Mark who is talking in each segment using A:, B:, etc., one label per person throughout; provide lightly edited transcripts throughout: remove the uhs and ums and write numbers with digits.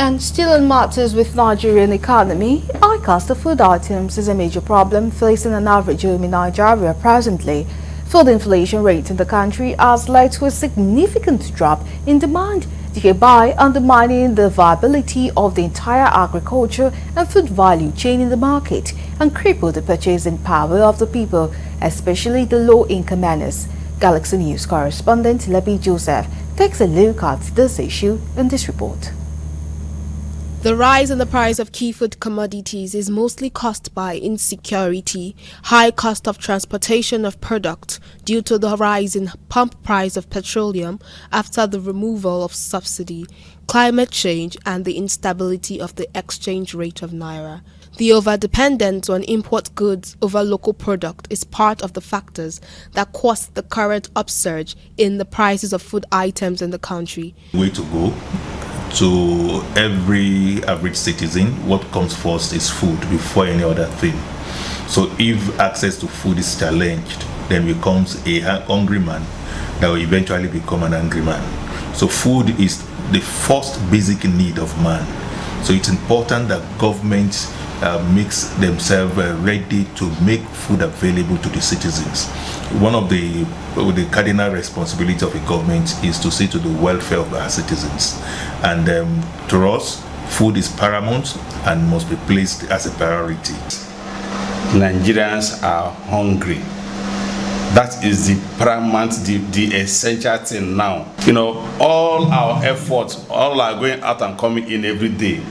A: And still on matters with Nigerian economy, high cost of food items is a major problem facing an average home in Nigeria presently. Food inflation rate in the country has led to a significant drop in demand, thereby undermining the viability of the entire agriculture and food value chain in the market and cripple the purchasing power of the people, especially the low-income earners. Galaxy News correspondent Lebi Joseph takes a look at this issue in this report.
B: The rise in the price of key food commodities is mostly caused by insecurity, high cost of transportation of products due to the rise in pump price of petroleum after the removal of subsidy, climate change and the instability of the exchange rate of Naira. The overdependence on import goods over local product is part of the factors that caused the current upsurge in the prices of food items in the country.
C: Way to go. To every average citizen, what comes first is food before any other thing. So if access to food is challenged, then becomes a hungry man that will eventually become an angry man. So food is the first basic need of man. So it's important that governments makes themselves ready to make food available to the citizens. One of the cardinal responsibility of a government is to see to the welfare of our citizens. And to us, food is paramount and must be placed as a priority.
D: Nigerians are hungry. That is the paramount, the essential thing now. You know, all our efforts, all are going out and coming in every day.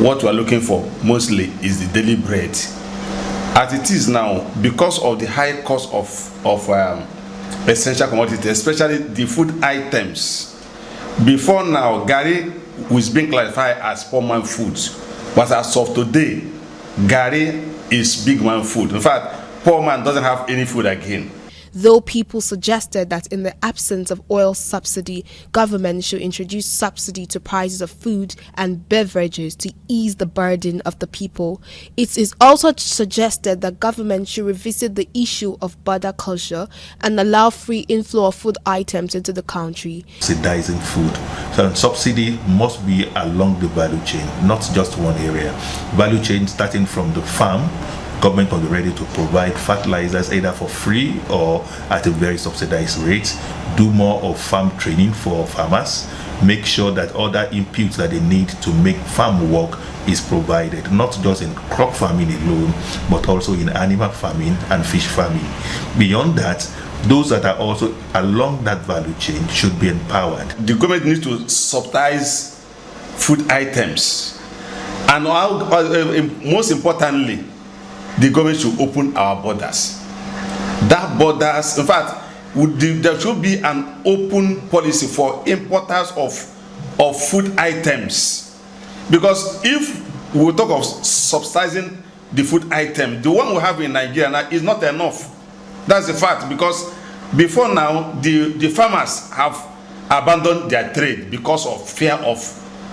D: What we are looking for mostly is the daily bread. As it is now, because of the high cost of essential commodities, especially the food items. Before now, Gari was being classified as poor man food, but as of today, Gari is big man food. In fact, poor man doesn't have any food again.
B: Though people suggested that in the absence of oil subsidy, government should introduce subsidy to prices of food and beverages to ease the burden of the people. It is also suggested that government should revisit the issue of border closure and allow free inflow of food items into the country.
C: Subsidizing food. So subsidy must be along the value chain, not just one area. Value chain starting from the farm. Government will be ready to provide fertilizers either for free or at a very subsidized rate, do more of farm training for farmers, make sure that other inputs that they need to make farm work is provided, not just in crop farming alone, but also in animal farming and fish farming. Beyond that, those that are also along that value chain should be empowered.
D: The government needs to subsidize food items, and most importantly, the government should open our borders. That borders, in fact, there should be an open policy for importers of food items. Because if we talk of subsidizing the food item, the one we have in Nigeria now is not enough. That's the fact, because before now, the farmers have abandoned their trade because of fear of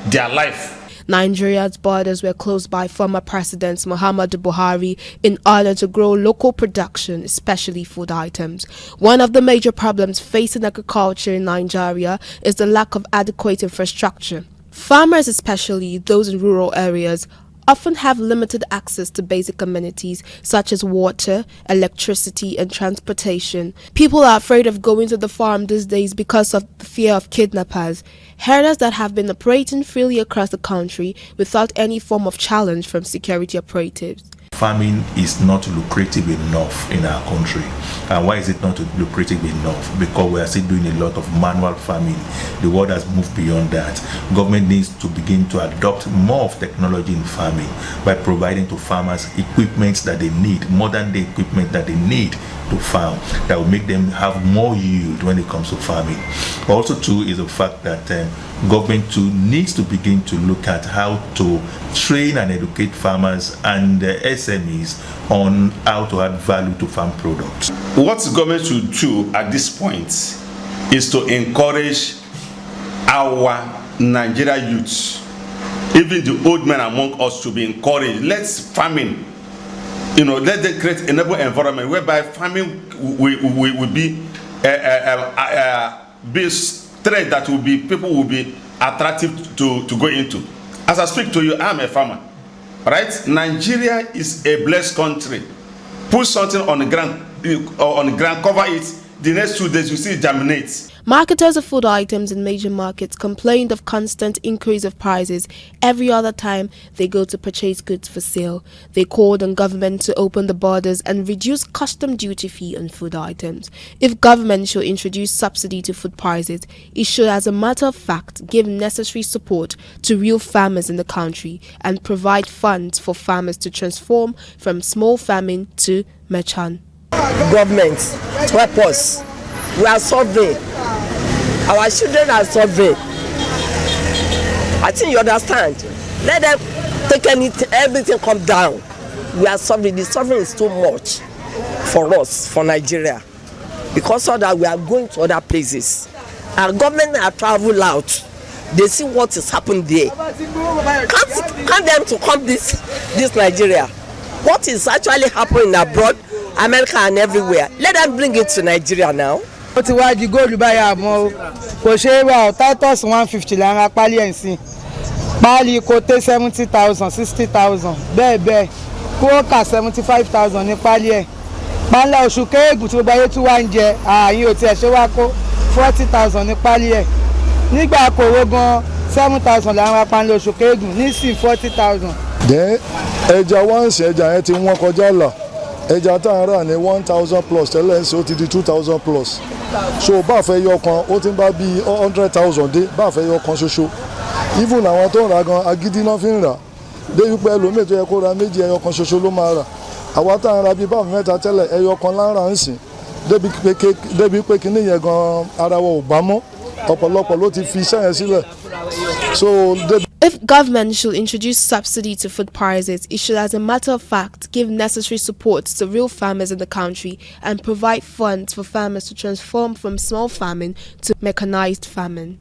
D: their life.
B: Nigeria's borders were closed by former President Muhammadu Buhari in order to grow local production, especially food items. One of the major problems facing agriculture in Nigeria is the lack of adequate infrastructure. Farmers, especially those in rural areas, often have limited access to basic amenities such as water, electricity, and transportation. People are afraid of going to the farm these days because of the fear of kidnappers. Herders that have been operating freely across the country without any form of challenge from security operatives.
C: Farming is not lucrative enough in our country. And why is it not lucrative enough? Because we are still doing a lot of manual farming. The world has moved beyond that. Government needs to begin to adopt more of technology in farming by providing to farmers equipment that they need, modern day equipment that they need to farm, that will make them have more yield when it comes to farming. Also too is the fact that government too needs to begin to look at how to train and educate farmers and SMEs on how to add value to farm products.
D: What the government should do at this point is to encourage our Nigeria youths, even the old men among us, to be encouraged. Let's farming, let them create an environment whereby farming will be trade that will be people will be attractive to go into. As I speak to you, I'm a farmer. Right? Nigeria is a blessed country. Put something on the ground, cover it. The next 2 days, you see it germinate.
B: Marketers of food items in major markets complained of constant increase of prices every other time they go to purchase goods for sale. They called on government to open the borders and reduce custom duty fee on food items. If government should introduce subsidy to food prices, it should, as a matter of fact, give necessary support to real farmers in the country and provide funds for farmers to transform from small farming to merchant.
E: Government to help us. We are suffering. Our children are suffering. I think you understand. Let them take everything come down. We are suffering. The suffering is too much for us, for Nigeria. Because of that, we are going to other places. Our government are travel out. They see what is happening there. Can't them to come this Nigeria? What is actually happening abroad, America and everywhere? Let them bring it to Nigeria now.
F: ó ti wá di góòlù báyà mọ́ o kò ṣe é wá o titus 150 lára pálí ẹ̀ sí pálí kote 70,000 60,000 bẹ́ẹ̀ bẹ́ẹ̀ kúrókà 75,000 ní pálí ẹ̀ pálí oṣù kéègùn tí gbogbo ayé tún wá ń jẹ ààyè ò tiẹ̀ ṣe wá kó 40,000 ní pálí ẹ̀ nígbà kòró gan 7,000 lára pálí oṣù kéègùn nísìn 40,000.
G: dẹ́ ẹja wáǹsì ẹja yẹn ti wọ́n kọjá là ẹja tá à ń rà ní 1,000 plus tẹ́lẹ̀ ń ṣe ó ti di 2,000 plus so bá fẹ́ yọ kan ó ti ń bá bíi 100,000 dé bá fẹ́ yọ kan ṣoṣo even àwọn tó ń ra gan agídí náà fi ń rà débi pé ẹlòmíì tó yẹ kó ra méjì ẹyọ kan ṣoṣo ló máa rà àwa tá à ń ra bíi báwọn mẹ́ta tẹ́lẹ̀ ẹyọ kan lára ń sìn débi pé kíní yẹn gan ara wa ò bá mọ́ ọ̀pọ̀lọpọ̀ ló ti fi iṣẹ́ yẹn sílẹ̀ so
B: If government should introduce subsidy to food prices, it should, as a matter of fact, give necessary support to real farmers in the country and provide funds for farmers to transform from small farming to mechanized farming.